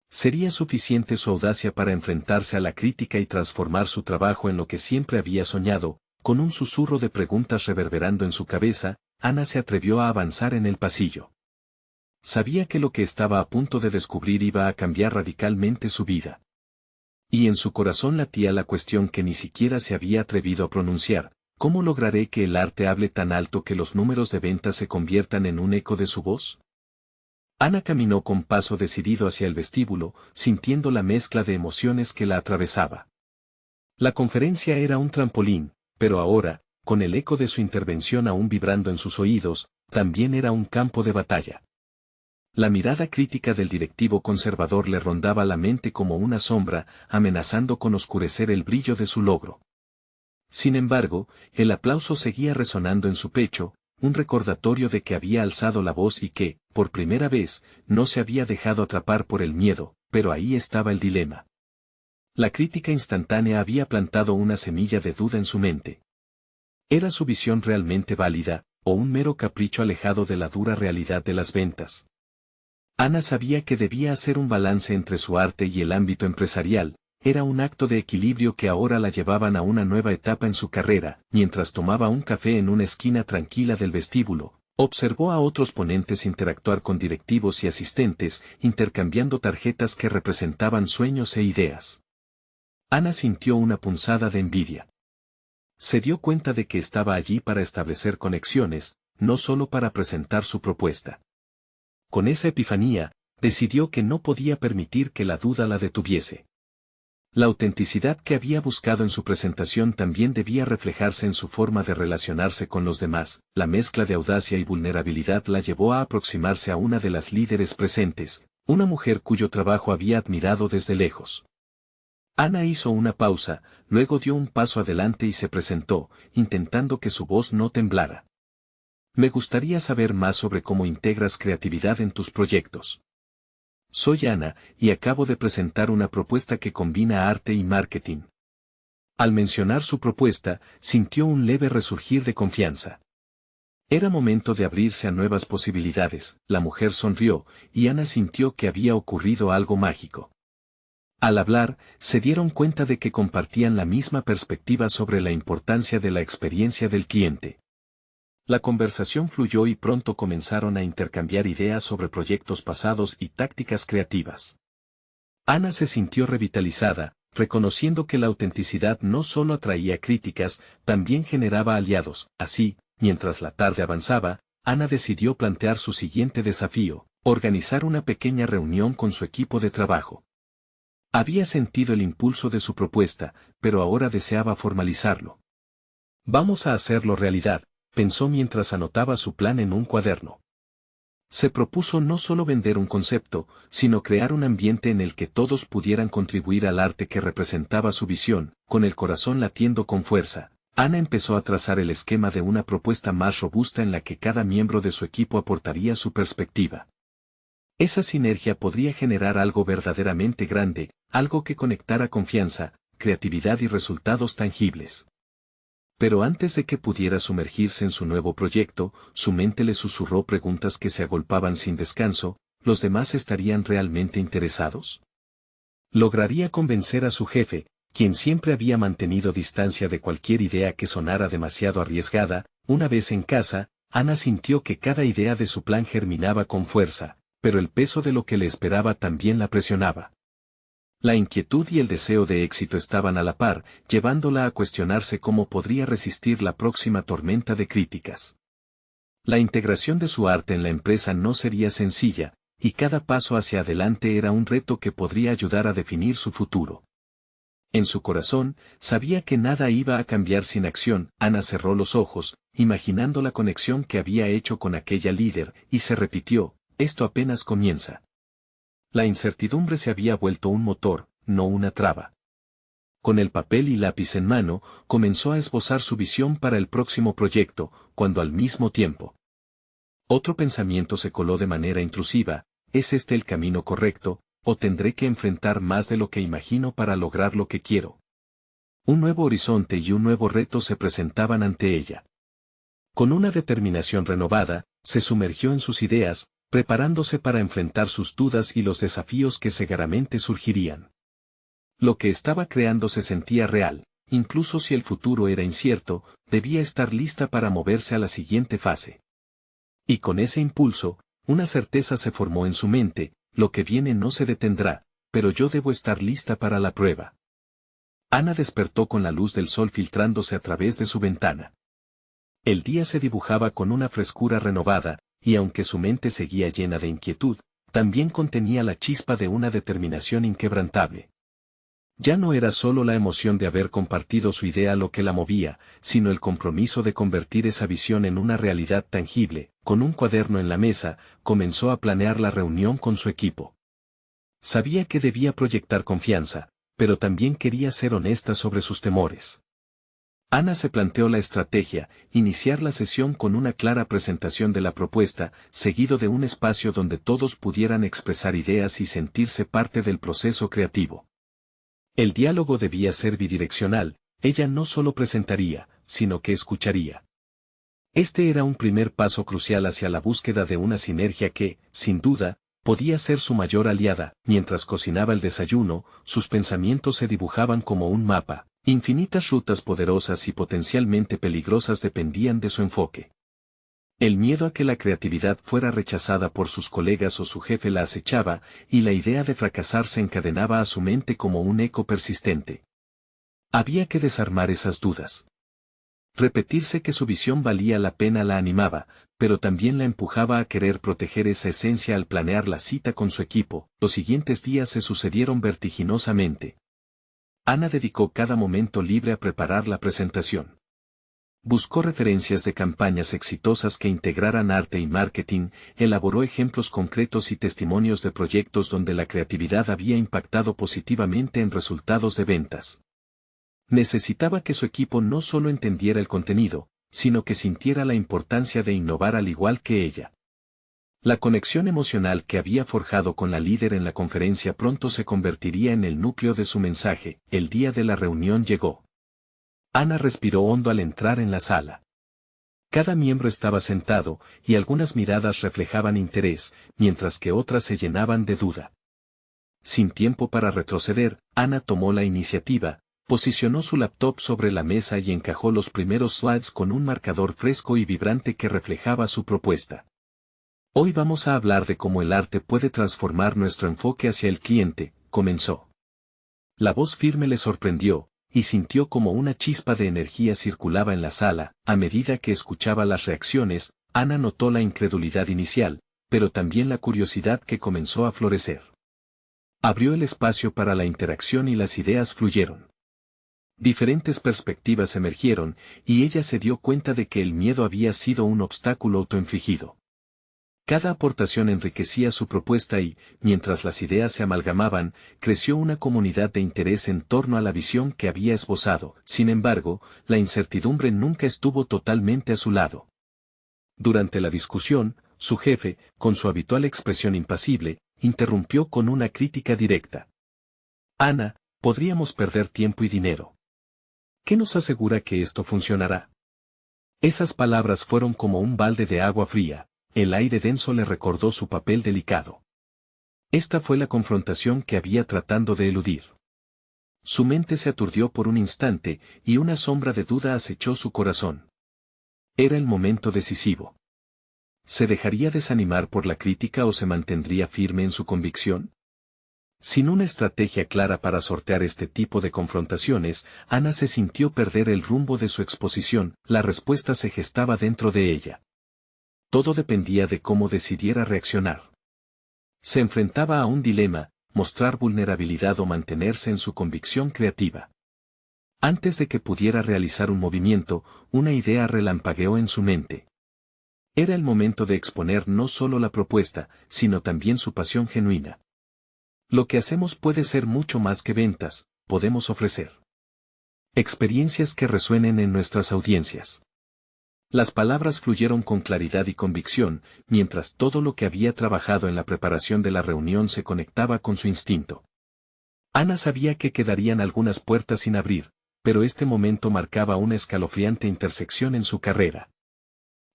¿Sería suficiente su audacia para enfrentarse a la crítica y transformar su trabajo en lo que siempre había soñado? Con un susurro de preguntas reverberando en su cabeza, Ana se atrevió a avanzar en el pasillo. Sabía que lo que estaba a punto de descubrir iba a cambiar radicalmente su vida. Y en su corazón latía la cuestión que ni siquiera se había atrevido a pronunciar: ¿cómo lograré que el arte hable tan alto que los números de ventas se conviertan en un eco de su voz? Ana caminó con paso decidido hacia el vestíbulo, sintiendo la mezcla de emociones que la atravesaba. La conferencia era un trampolín, pero ahora, con el eco de su intervención aún vibrando en sus oídos, también era un campo de batalla. La mirada crítica del directivo conservador le rondaba la mente como una sombra, amenazando con oscurecer el brillo de su logro. Sin embargo, el aplauso seguía resonando en su pecho, un recordatorio de que había alzado la voz y que, por primera vez, no se había dejado atrapar por el miedo. Pero ahí estaba el dilema. La crítica instantánea había plantado una semilla de duda en su mente. ¿Era su visión realmente válida, o un mero capricho alejado de la dura realidad de las ventas? Ana sabía que debía hacer un balance entre su arte y el ámbito empresarial. Era un acto de equilibrio que ahora la llevaban a una nueva etapa en su carrera. Mientras tomaba un café en una esquina tranquila del vestíbulo, observó a otros ponentes interactuar con directivos y asistentes, intercambiando tarjetas que representaban sueños e ideas. Ana sintió una punzada de envidia. Se dio cuenta de que estaba allí para establecer conexiones, no solo para presentar su propuesta. Con esa epifanía, decidió que no podía permitir que la duda la detuviese. La autenticidad que había buscado en su presentación también debía reflejarse en su forma de relacionarse con los demás. La mezcla de audacia y vulnerabilidad la llevó a aproximarse a una de las líderes presentes, una mujer cuyo trabajo había admirado desde lejos. Ana hizo una pausa, luego dio un paso adelante y se presentó, intentando que su voz no temblara. Me gustaría saber más sobre cómo integras creatividad en tus proyectos. Soy Ana, y acabo de presentar una propuesta que combina arte y marketing. Al mencionar su propuesta, sintió un leve resurgir de confianza. Era momento de abrirse a nuevas posibilidades. La mujer sonrió, y Ana sintió que había ocurrido algo mágico. Al hablar, se dieron cuenta de que compartían la misma perspectiva sobre la importancia de la experiencia del cliente. La conversación fluyó y pronto comenzaron a intercambiar ideas sobre proyectos pasados y tácticas creativas. Ana se sintió revitalizada, reconociendo que la autenticidad no solo atraía críticas, también generaba aliados. Así, mientras la tarde avanzaba, Ana decidió plantear su siguiente desafío: organizar una pequeña reunión con su equipo de trabajo. Había sentido el impulso de su propuesta, pero ahora deseaba formalizarlo. Vamos a hacerlo realidad, pensó mientras anotaba su plan en un cuaderno. Se propuso no solo vender un concepto, sino crear un ambiente en el que todos pudieran contribuir al arte que representaba su visión. Con el corazón latiendo con fuerza, Ana empezó a trazar el esquema de una propuesta más robusta en la que cada miembro de su equipo aportaría su perspectiva. Esa sinergia podría generar algo verdaderamente grande, algo que conectara confianza, creatividad y resultados tangibles. Pero antes de que pudiera sumergirse en su nuevo proyecto, su mente le susurró preguntas que se agolpaban sin descanso: ¿los demás estarían realmente interesados? ¿Lograría convencer a su jefe, quien siempre había mantenido distancia de cualquier idea que sonara demasiado arriesgada? Una vez en casa, Ana sintió que cada idea de su plan germinaba con fuerza, pero el peso de lo que le esperaba también la presionaba. La inquietud y el deseo de éxito estaban a la par, llevándola a cuestionarse cómo podría resistir la próxima tormenta de críticas. La integración de su arte en la empresa no sería sencilla, y cada paso hacia adelante era un reto que podría ayudar a definir su futuro. En su corazón, sabía que nada iba a cambiar sin acción. Ana cerró los ojos, imaginando la conexión que había hecho con aquella líder, y se repitió: esto apenas comienza. La incertidumbre se había vuelto un motor, no una traba. Con el papel y lápiz en mano, comenzó a esbozar su visión para el próximo proyecto, cuando al mismo tiempo otro pensamiento se coló de manera intrusiva: ¿es este el camino correcto, o tendré que enfrentar más de lo que imagino para lograr lo que quiero? Un nuevo horizonte y un nuevo reto se presentaban ante ella. Con una determinación renovada, se sumergió en sus ideas, preparándose para enfrentar sus dudas y los desafíos que seguramente surgirían. Lo que estaba creando se sentía real, incluso si el futuro era incierto, debía estar lista para moverse a la siguiente fase. Y con ese impulso, una certeza se formó en su mente: lo que viene no se detendrá, pero yo debo estar lista para la prueba. Ana despertó con la luz del sol filtrándose a través de su ventana. El día se dibujaba con una frescura renovada, y aunque su mente seguía llena de inquietud, también contenía la chispa de una determinación inquebrantable. Ya no era solo la emoción de haber compartido su idea lo que la movía, sino el compromiso de convertir esa visión en una realidad tangible. Con un cuaderno en la mesa, comenzó a planear la reunión con su equipo. Sabía que debía proyectar confianza, pero también quería ser honesta sobre sus temores. Ana se planteó la estrategia: iniciar la sesión con una clara presentación de la propuesta, seguido de un espacio donde todos pudieran expresar ideas y sentirse parte del proceso creativo. El diálogo debía ser bidireccional: ella no solo presentaría, sino que escucharía. Este era un primer paso crucial hacia la búsqueda de una sinergia que, sin duda, podía ser su mayor aliada. Mientras cocinaba el desayuno, sus pensamientos se dibujaban como un mapa. Infinitas rutas poderosas y potencialmente peligrosas dependían de su enfoque. El miedo a que la creatividad fuera rechazada por sus colegas o su jefe la acechaba, y la idea de fracasar se encadenaba a su mente como un eco persistente. Había que desarmar esas dudas. Repetirse que su visión valía la pena la animaba, pero también la empujaba a querer proteger esa esencia al planear la cita con su equipo. Los siguientes días se sucedieron vertiginosamente. Ana dedicó cada momento libre a preparar la presentación. Buscó referencias de campañas exitosas que integraran arte y marketing, elaboró ejemplos concretos y testimonios de proyectos donde la creatividad había impactado positivamente en resultados de ventas. Necesitaba que su equipo no solo entendiera el contenido, sino que sintiera la importancia de innovar al igual que ella. La conexión emocional que había forjado con la líder en la conferencia pronto se convertiría en el núcleo de su mensaje. El día de la reunión llegó. Ana respiró hondo al entrar en la sala. Cada miembro estaba sentado, y algunas miradas reflejaban interés, mientras que otras se llenaban de duda. Sin tiempo para retroceder, Ana tomó la iniciativa, posicionó su laptop sobre la mesa y encajó los primeros slides con un marcador fresco y vibrante que reflejaba su propuesta. Hoy vamos a hablar de cómo el arte puede transformar nuestro enfoque hacia el cliente, comenzó. La voz firme le sorprendió, y sintió como una chispa de energía circulaba en la sala. A medida que escuchaba las reacciones, Ana notó la incredulidad inicial, pero también la curiosidad que comenzó a florecer. Abrió el espacio para la interacción y las ideas fluyeron. Diferentes perspectivas emergieron, y ella se dio cuenta de que el miedo había sido un obstáculo autoinfligido. Cada aportación enriquecía su propuesta y, mientras las ideas se amalgamaban, creció una comunidad de interés en torno a la visión que había esbozado. Sin embargo, la incertidumbre nunca estuvo totalmente a su lado. Durante la discusión, su jefe, con su habitual expresión impasible, interrumpió con una crítica directa. Ana, podríamos perder tiempo y dinero. ¿Qué nos asegura que esto funcionará? Esas palabras fueron como un balde de agua fría. El aire denso le recordó su papel delicado. Esta fue la confrontación que había tratando de eludir. Su mente se aturdió por un instante, y una sombra de duda acechó su corazón. Era el momento decisivo. ¿Se dejaría desanimar por la crítica o se mantendría firme en su convicción? Sin una estrategia clara para sortear este tipo de confrontaciones, Ana se sintió perder el rumbo de su exposición. La respuesta se gestaba dentro de ella. Todo dependía de cómo decidiera reaccionar. Se enfrentaba a un dilema: mostrar vulnerabilidad o mantenerse en su convicción creativa. Antes de que pudiera realizar un movimiento, una idea relampagueó en su mente. Era el momento de exponer no solo la propuesta, sino también su pasión genuina. Lo que hacemos puede ser mucho más que ventas, podemos ofrecer experiencias que resuenen en nuestras audiencias. Las palabras fluyeron con claridad y convicción, mientras todo lo que había trabajado en la preparación de la reunión se conectaba con su instinto. Ana sabía que quedarían algunas puertas sin abrir, pero este momento marcaba una escalofriante intersección en su carrera.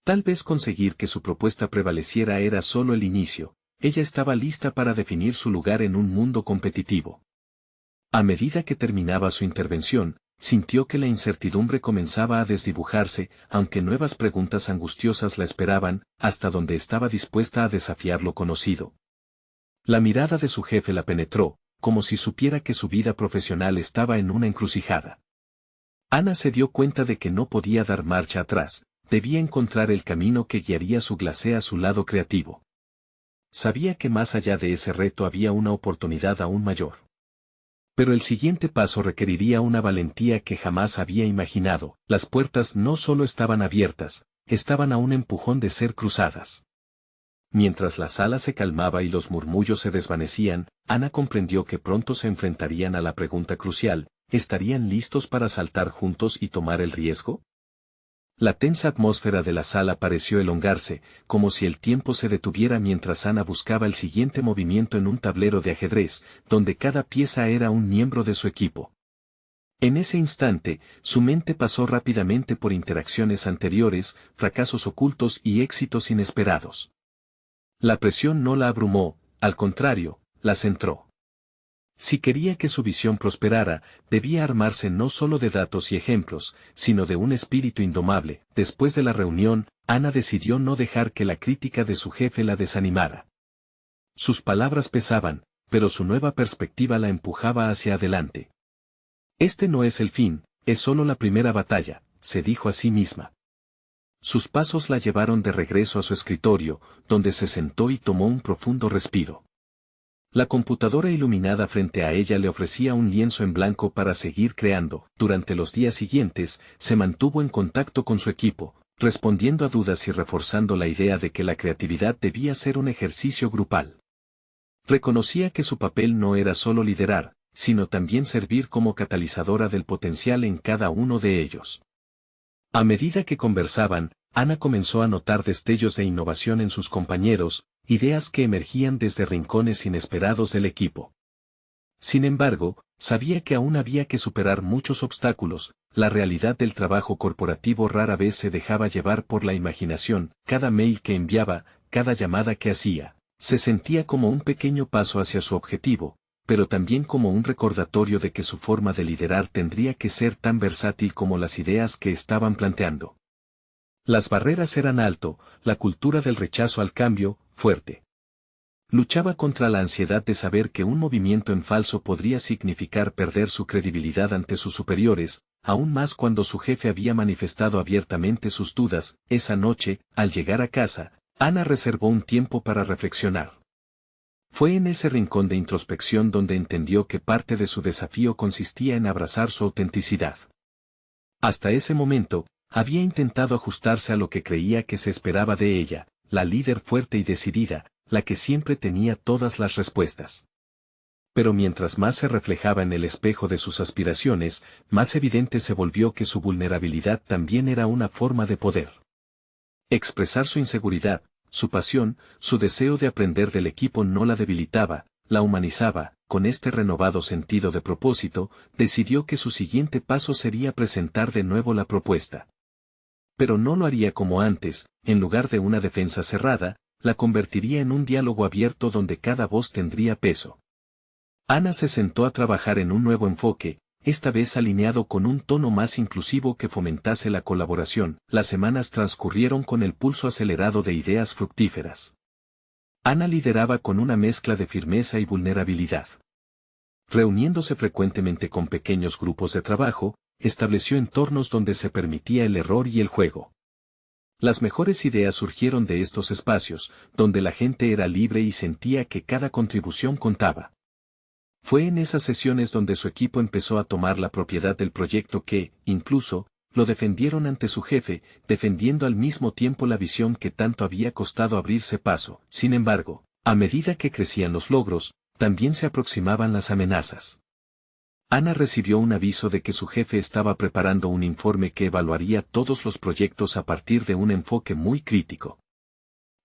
Tal vez conseguir que su propuesta prevaleciera era solo el inicio. Ella estaba lista para definir su lugar en un mundo competitivo. A medida que terminaba su intervención, sintió que la incertidumbre comenzaba a desdibujarse, aunque nuevas preguntas angustiosas la esperaban, hasta donde estaba dispuesta a desafiar lo conocido. La mirada de su jefe la penetró, como si supiera que su vida profesional estaba en una encrucijada. Ana se dio cuenta de que no podía dar marcha atrás, debía encontrar el camino que guiaría su glacé a su lado creativo. Sabía que más allá de ese reto había una oportunidad aún mayor. Pero el siguiente paso requeriría una valentía que jamás había imaginado. Las puertas no solo estaban abiertas, estaban a un empujón de ser cruzadas. Mientras la sala se calmaba y los murmullos se desvanecían, Ana comprendió que pronto se enfrentarían a la pregunta crucial: ¿estarían listos para saltar juntos y tomar el riesgo? La tensa atmósfera de la sala pareció elongarse, como si el tiempo se detuviera mientras Ana buscaba el siguiente movimiento en un tablero de ajedrez, donde cada pieza era un miembro de su equipo. En ese instante, su mente pasó rápidamente por interacciones anteriores, fracasos ocultos y éxitos inesperados. La presión no la abrumó, al contrario, la centró. Si quería que su visión prosperara, debía armarse no solo de datos y ejemplos, sino de un espíritu indomable. Después de la reunión, Ana decidió no dejar que la crítica de su jefe la desanimara. Sus palabras pesaban, pero su nueva perspectiva la empujaba hacia adelante. Este no es el fin, es solo la primera batalla, se dijo a sí misma. Sus pasos la llevaron de regreso a su escritorio, donde se sentó y tomó un profundo respiro. La computadora iluminada frente a ella le ofrecía un lienzo en blanco para seguir creando. Durante los días siguientes, se mantuvo en contacto con su equipo, respondiendo a dudas y reforzando la idea de que la creatividad debía ser un ejercicio grupal. Reconocía que su papel no era solo liderar, sino también servir como catalizadora del potencial en cada uno de ellos. A medida que conversaban, Ana comenzó a notar destellos de innovación en sus compañeros, ideas que emergían desde rincones inesperados del equipo. Sin embargo, sabía que aún había que superar muchos obstáculos. La realidad del trabajo corporativo rara vez se dejaba llevar por la imaginación. Cada mail que enviaba, cada llamada que hacía, se sentía como un pequeño paso hacia su objetivo, pero también como un recordatorio de que su forma de liderar tendría que ser tan versátil como las ideas que estaban planteando. Las barreras eran alto, la cultura del rechazo al cambio, fuerte. Luchaba contra la ansiedad de saber que un movimiento en falso podría significar perder su credibilidad ante sus superiores, aún más cuando su jefe había manifestado abiertamente sus dudas. Esa noche, al llegar a casa, Ana reservó un tiempo para reflexionar. Fue en ese rincón de introspección donde entendió que parte de su desafío consistía en abrazar su autenticidad. Hasta ese momento, había intentado ajustarse a lo que creía que se esperaba de ella, la líder fuerte y decidida, la que siempre tenía todas las respuestas. Pero mientras más se reflejaba en el espejo de sus aspiraciones, más evidente se volvió que su vulnerabilidad también era una forma de poder. Expresar su inseguridad, su pasión, su deseo de aprender del equipo no la debilitaba, la humanizaba. Con este renovado sentido de propósito, decidió que su siguiente paso sería presentar de nuevo la propuesta. Pero no lo haría como antes, en lugar de una defensa cerrada, la convertiría en un diálogo abierto donde cada voz tendría peso. Ana se sentó a trabajar en un nuevo enfoque, esta vez alineado con un tono más inclusivo que fomentase la colaboración. Las semanas transcurrieron con el pulso acelerado de ideas fructíferas. Ana lideraba con una mezcla de firmeza y vulnerabilidad. Reuniéndose frecuentemente con pequeños grupos de trabajo, estableció entornos donde se permitía el error y el juego. Las mejores ideas surgieron de estos espacios, donde la gente era libre y sentía que cada contribución contaba. Fue en esas sesiones donde su equipo empezó a tomar la propiedad del proyecto que, incluso, lo defendieron ante su jefe, defendiendo al mismo tiempo la visión que tanto había costado abrirse paso. Sin embargo, a medida que crecían los logros, también se aproximaban las amenazas. Ana recibió un aviso de que su jefe estaba preparando un informe que evaluaría todos los proyectos a partir de un enfoque muy crítico.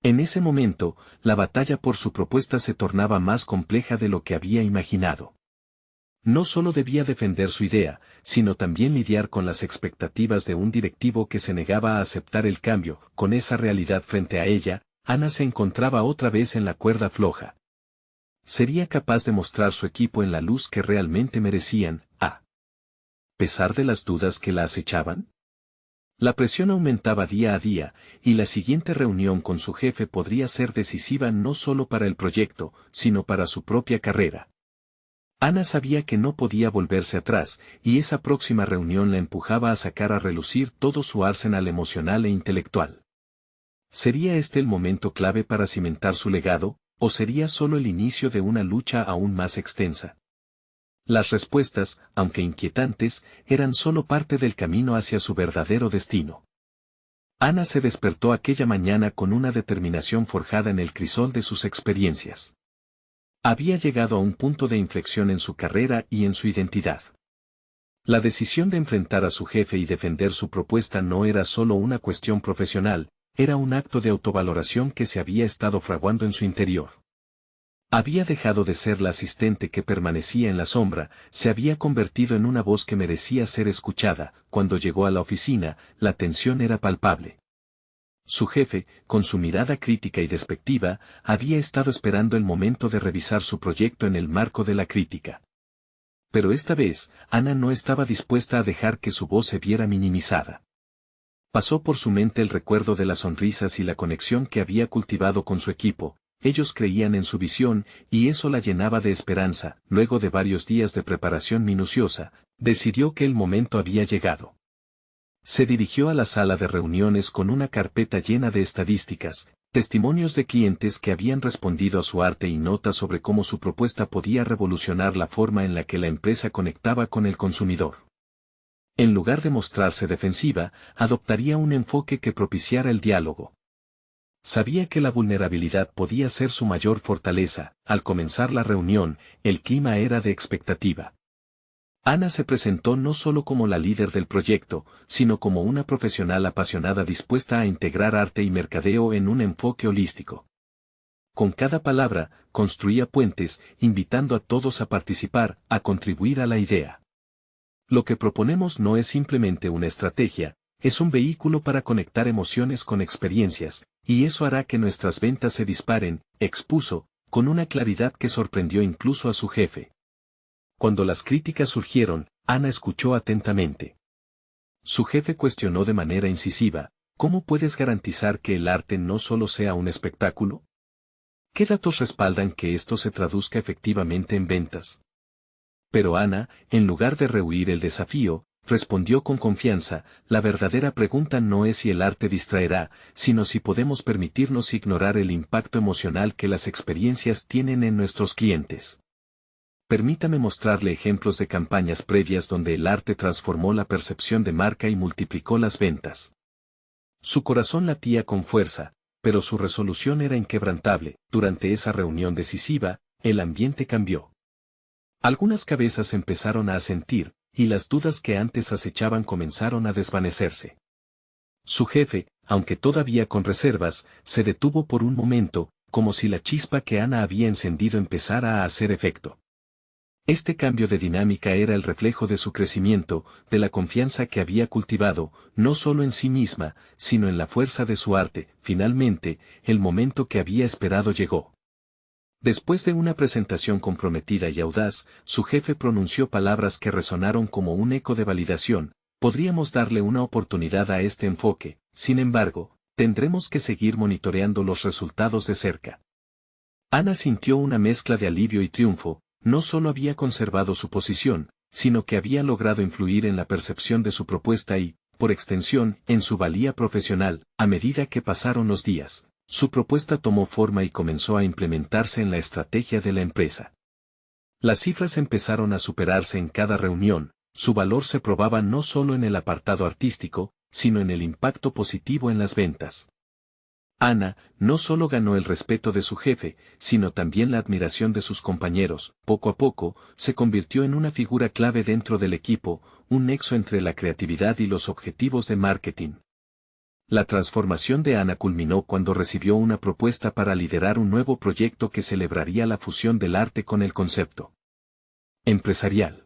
En ese momento, la batalla por su propuesta se tornaba más compleja de lo que había imaginado. No solo debía defender su idea, sino también lidiar con las expectativas de un directivo que se negaba a aceptar el cambio. Con esa realidad frente a ella, Ana se encontraba otra vez en la cuerda floja. ¿Sería capaz de mostrar su equipo en la luz que realmente merecían, a pesar de las dudas que la acechaban? La presión aumentaba día a día, y la siguiente reunión con su jefe podría ser decisiva no solo para el proyecto, sino para su propia carrera. Ana sabía que no podía volverse atrás, y esa próxima reunión la empujaba a sacar a relucir todo su arsenal emocional e intelectual. ¿Sería este el momento clave para cimentar su legado, o sería solo el inicio de una lucha aún más extensa? Las respuestas, aunque inquietantes, eran solo parte del camino hacia su verdadero destino. Ana se despertó aquella mañana con una determinación forjada en el crisol de sus experiencias. Había llegado a un punto de inflexión en su carrera y en su identidad. La decisión de enfrentar a su jefe y defender su propuesta no era solo una cuestión profesional, era un acto de autovaloración que se había estado fraguando en su interior. Había dejado de ser la asistente que permanecía en la sombra, se había convertido en una voz que merecía ser escuchada. Cuando llegó a la oficina, la tensión era palpable. Su jefe, con su mirada crítica y despectiva, había estado esperando el momento de revisar su proyecto en el marco de la crítica. Pero esta vez, Ana no estaba dispuesta a dejar que su voz se viera minimizada. Pasó por su mente el recuerdo de las sonrisas y la conexión que había cultivado con su equipo. Ellos creían en su visión, y eso la llenaba de esperanza. Luego de varios días de preparación minuciosa, decidió que el momento había llegado. Se dirigió a la sala de reuniones con una carpeta llena de estadísticas, Testimonios de clientes que habían respondido a su arte y notas sobre cómo su propuesta podía revolucionar la forma en la que la empresa conectaba con el consumidor. En lugar de mostrarse defensiva, adoptaría un enfoque que propiciara el diálogo. Sabía que la vulnerabilidad podía ser su mayor fortaleza. Al comenzar la reunión, el clima era de expectativa. Ana se presentó no solo como la líder del proyecto, sino como una profesional apasionada dispuesta a integrar arte y mercadeo en un enfoque holístico. Con cada palabra, construía puentes, invitando a todos a participar, a contribuir a la idea. Lo que proponemos no es simplemente una estrategia, es un vehículo para conectar emociones con experiencias, y eso hará que nuestras ventas se disparen, expuso, con una claridad que sorprendió incluso a su jefe. Cuando las críticas surgieron, Ana escuchó atentamente. Su jefe cuestionó de manera incisiva, ¿cómo puedes garantizar que el arte no solo sea un espectáculo? ¿Qué datos respaldan que esto se traduzca efectivamente en ventas? Pero Ana, en lugar de rehuir el desafío, respondió con confianza, la verdadera pregunta no es si el arte distraerá, sino si podemos permitirnos ignorar el impacto emocional que las experiencias tienen en nuestros clientes. Permítame mostrarle ejemplos de campañas previas donde el arte transformó la percepción de marca y multiplicó las ventas. Su corazón latía con fuerza, pero su resolución era inquebrantable. Durante esa reunión decisiva, el ambiente cambió. Algunas cabezas empezaron a asentir, y las dudas que antes acechaban comenzaron a desvanecerse. Su jefe, aunque todavía con reservas, se detuvo por un momento, como si la chispa que Ana había encendido empezara a hacer efecto. Este cambio de dinámica era el reflejo de su crecimiento, de la confianza que había cultivado, no solo en sí misma, sino en la fuerza de su arte. Finalmente, el momento que había esperado llegó. Después de una presentación comprometida y audaz, su jefe pronunció palabras que resonaron como un eco de validación. Podríamos darle una oportunidad a este enfoque, sin embargo, tendremos que seguir monitoreando los resultados de cerca. Ana sintió una mezcla de alivio y triunfo. No solo había conservado su posición, sino que había logrado influir en la percepción de su propuesta y, por extensión, en su valía profesional. A medida que pasaron los días, su propuesta tomó forma y comenzó a implementarse en la estrategia de la empresa. Las cifras empezaron a superarse en cada reunión, su valor se probaba no solo en el apartado artístico, sino en el impacto positivo en las ventas. Ana, no solo ganó el respeto de su jefe, sino también la admiración de sus compañeros. Poco a poco, se convirtió en una figura clave dentro del equipo, un nexo entre la creatividad y los objetivos de marketing. La transformación de Ana culminó cuando recibió una propuesta para liderar un nuevo proyecto que celebraría la fusión del arte con el concepto empresarial.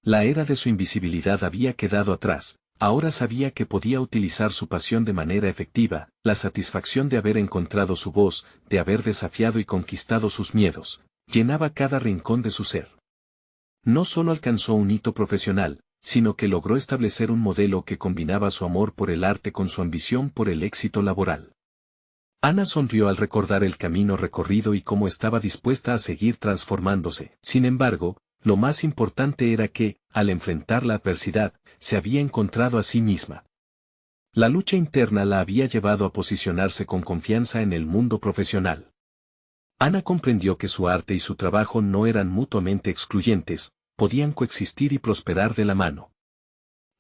La era de su invisibilidad había quedado atrás. Ahora sabía que podía utilizar su pasión de manera efectiva, la satisfacción de haber encontrado su voz, de haber desafiado y conquistado sus miedos, llenaba cada rincón de su ser. No solo alcanzó un hito profesional, sino que logró establecer un modelo que combinaba su amor por el arte con su ambición por el éxito laboral. Ana sonrió al recordar el camino recorrido y cómo estaba dispuesta a seguir transformándose. Sin embargo, lo más importante era que, al enfrentar la adversidad, se había encontrado a sí misma. La lucha interna la había llevado a posicionarse con confianza en el mundo profesional. Ana comprendió que su arte y su trabajo no eran mutuamente excluyentes, podían coexistir y prosperar de la mano.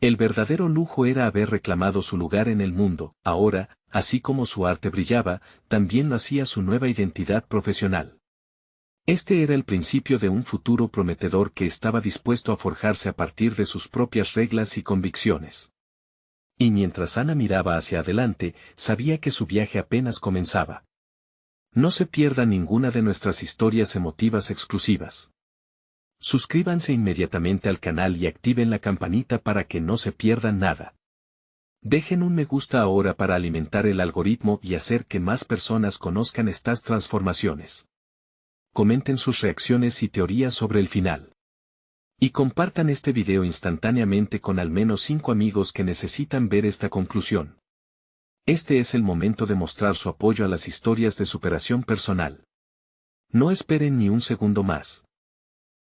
El verdadero lujo era haber reclamado su lugar en el mundo. Ahora, así como su arte brillaba, también lo hacía su nueva identidad profesional. Este era el principio de un futuro prometedor que estaba dispuesto a forjarse a partir de sus propias reglas y convicciones. Y mientras Ana miraba hacia adelante, sabía que su viaje apenas comenzaba. No se pierda ninguna de nuestras historias emotivas exclusivas. Suscríbanse inmediatamente al canal y activen la campanita para que no se pierdan nada. Dejen un me gusta ahora para alimentar el algoritmo y hacer que más personas conozcan estas transformaciones. Comenten sus reacciones y teorías sobre el final. Y compartan este video instantáneamente con al menos 5 amigos que necesitan ver esta conclusión. Este es el momento de mostrar su apoyo a las historias de superación personal. No esperen ni un segundo más.